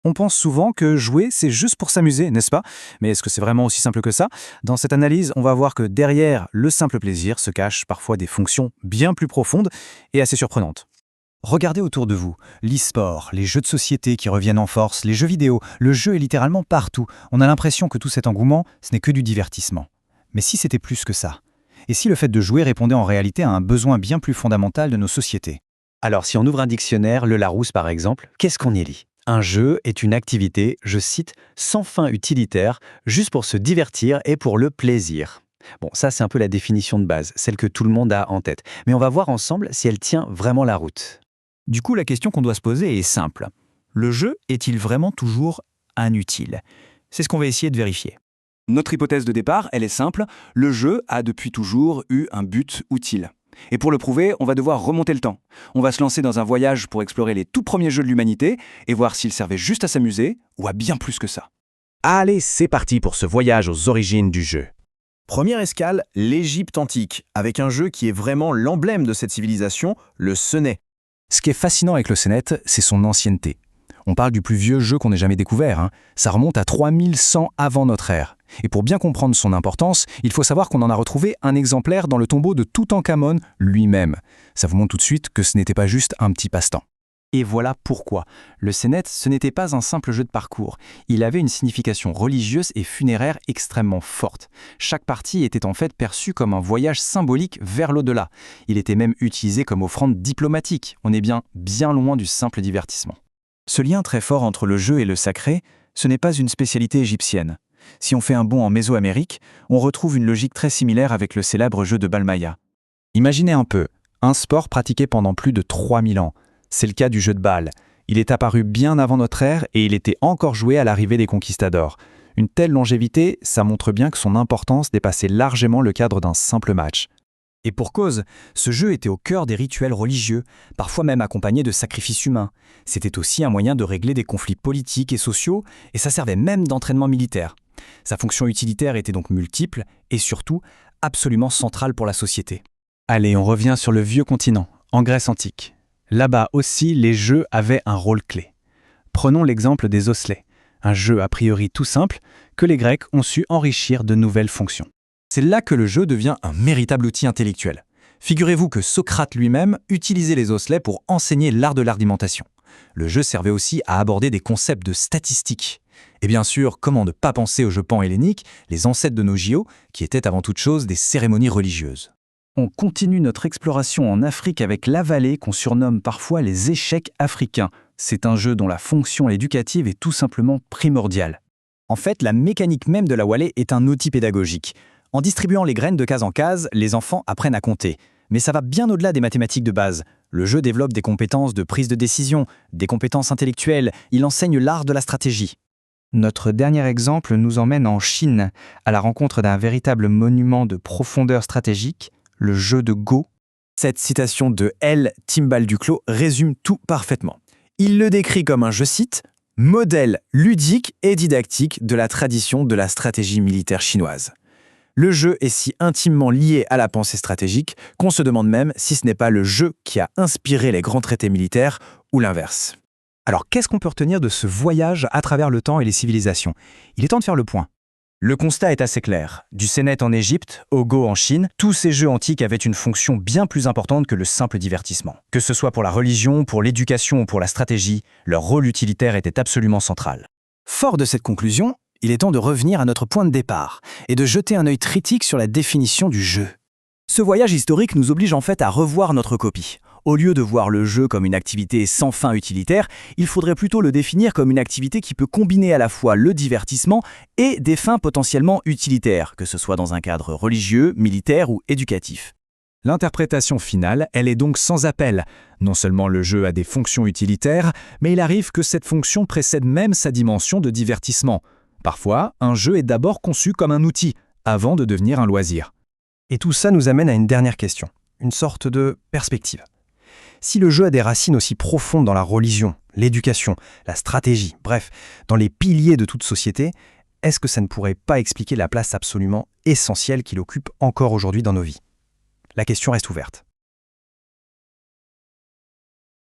On pense souvent que jouer, c'est juste pour s'amuser, n'est-ce pas? Mais est-ce que c'est vraiment aussi simple que ça? Dans cette analyse, on va voir que derrière le simple plaisir se cachent parfois des fonctions bien plus profondes et assez surprenantes. Regardez autour de vous, l'e-sport, les jeux de société qui reviennent en force, les jeux vidéo, le jeu est littéralement partout. On a l'impression que tout cet engouement, ce n'est que du divertissement. Mais si c'était plus que ça? Et si le fait de jouer répondait en réalité à un besoin bien plus fondamental de nos sociétés? Alors, si on ouvre un dictionnaire, le Larousse par exemple, qu'est-ce qu'on y lit? Un jeu est une activité, je cite, sans fin utilitaire, juste pour se divertir et pour le plaisir. Bon, ça c'est un peu la définition de base, celle que tout le monde a en tête. Mais on va voir ensemble si elle tient vraiment la route. Du coup, la question qu'on doit se poser est simple. Le jeu est-il vraiment toujours inutile? C'est ce qu'on va essayer de vérifier. Notre hypothèse de départ, elle est simple, le jeu a depuis toujours eu un but utile. Et pour le prouver, on va devoir remonter le temps. On va se lancer dans un voyage pour explorer les tout premiers jeux de l'humanité et voir s'ils servaient juste à s'amuser ou à bien plus que ça. Allez, c'est parti pour ce voyage aux origines du jeu. Première escale, l'Égypte antique, avec un jeu qui est vraiment l'emblème de cette civilisation, le senet. Ce qui est fascinant avec le Senet, c'est son ancienneté. On parle du plus vieux jeu qu'on ait jamais découvert. Ça remonte à 3100 avant notre ère. Et pour bien comprendre son importance, il faut savoir qu'on en a retrouvé un exemplaire dans le tombeau de Toutankhamon lui-même. Ça vous montre tout de suite que ce n'était pas juste un petit passe-temps. Et voilà pourquoi. Le Senet, ce n'était pas un simple jeu de parcours. Il avait une signification religieuse et funéraire extrêmement forte. Chaque partie était en fait perçue comme un voyage symbolique vers l'au-delà. Il était même utilisé comme offrande diplomatique. On est bien loin du simple divertissement. Ce lien très fort entre le jeu et le sacré, ce n'est pas une spécialité égyptienne. Si on fait un bond en Mésoamérique, on retrouve une logique très similaire avec le célèbre jeu de Balmaïa. Imaginez un peu, un sport pratiqué pendant plus de 3000 ans. C'est le cas du jeu de balle. Il est apparu bien avant notre ère et il était encore joué à l'arrivée des conquistadors. Une telle longévité, ça montre bien que son importance dépassait largement le cadre d'un simple match. Et pour cause, ce jeu était au cœur des rituels religieux, parfois même accompagné de sacrifices humains. C'était aussi un moyen de régler des conflits politiques et sociaux, et ça servait même d'entraînement militaire. Sa fonction utilitaire était donc multiple, et surtout, absolument centrale pour la société. Allez, on revient sur le vieux continent, en Grèce antique. Là-bas aussi, les jeux avaient un rôle clé. Prenons l'exemple des osselets, un jeu a priori tout simple, que les Grecs ont su enrichir de nouvelles fonctions. C'est là que le jeu devient un véritable outil intellectuel. Figurez-vous que Socrate lui-même utilisait les osselets pour enseigner l'art de l'argumentation. Le jeu servait aussi à aborder des concepts de statistiques. Et bien sûr, comment ne pas penser aux jeux panhelléniques, les ancêtres de nos JO, qui étaient avant toute chose des cérémonies religieuses. On continue notre exploration en Afrique avec la vallée qu'on surnomme parfois les échecs africains. C'est un jeu dont la fonction éducative est tout simplement primordiale. En fait, la mécanique même de la Wallée est un outil pédagogique. En distribuant les graines de case en case, les enfants apprennent à compter. Mais ça va bien au-delà des mathématiques de base. Le jeu développe des compétences de prise de décision, des compétences intellectuelles, il enseigne l'art de la stratégie. Notre dernier exemple nous emmène en Chine, à la rencontre d'un véritable monument de profondeur stratégique, le jeu de Go. Cette citation de L. Timbal Duclos résume tout parfaitement. Il le décrit comme un, je cite, « modèle ludique et didactique de la tradition de la stratégie militaire chinoise ». Le jeu est si intimement lié à la pensée stratégique qu'on se demande même si ce n'est pas le jeu qui a inspiré les grands traités militaires ou l'inverse. Alors qu'est-ce qu'on peut retenir de ce voyage à travers le temps et les civilisations? Il est temps de faire le point. Le constat est assez clair. Du Senet en Égypte au Go en Chine, tous ces jeux antiques avaient une fonction bien plus importante que le simple divertissement. Que ce soit pour la religion, pour l'éducation ou pour la stratégie, leur rôle utilitaire était absolument central. Fort de cette conclusion, il est temps de revenir à notre point de départ et de jeter un œil critique sur la définition du jeu. Ce voyage historique nous oblige en fait à revoir notre copie. Au lieu de voir le jeu comme une activité sans fin utilitaire, il faudrait plutôt le définir comme une activité qui peut combiner à la fois le divertissement et des fins potentiellement utilitaires, que ce soit dans un cadre religieux, militaire ou éducatif. L'interprétation finale, elle est donc sans appel. Non seulement le jeu a des fonctions utilitaires, mais il arrive que cette fonction précède même sa dimension de divertissement. Parfois, un jeu est d'abord conçu comme un outil, avant de devenir un loisir. Et tout ça nous amène à une dernière question, une sorte de perspective. Si le jeu a des racines aussi profondes dans la religion, l'éducation, la stratégie, bref, dans les piliers de toute société, est-ce que ça ne pourrait pas expliquer la place absolument essentielle qu'il occupe encore aujourd'hui dans nos vies? La question reste ouverte.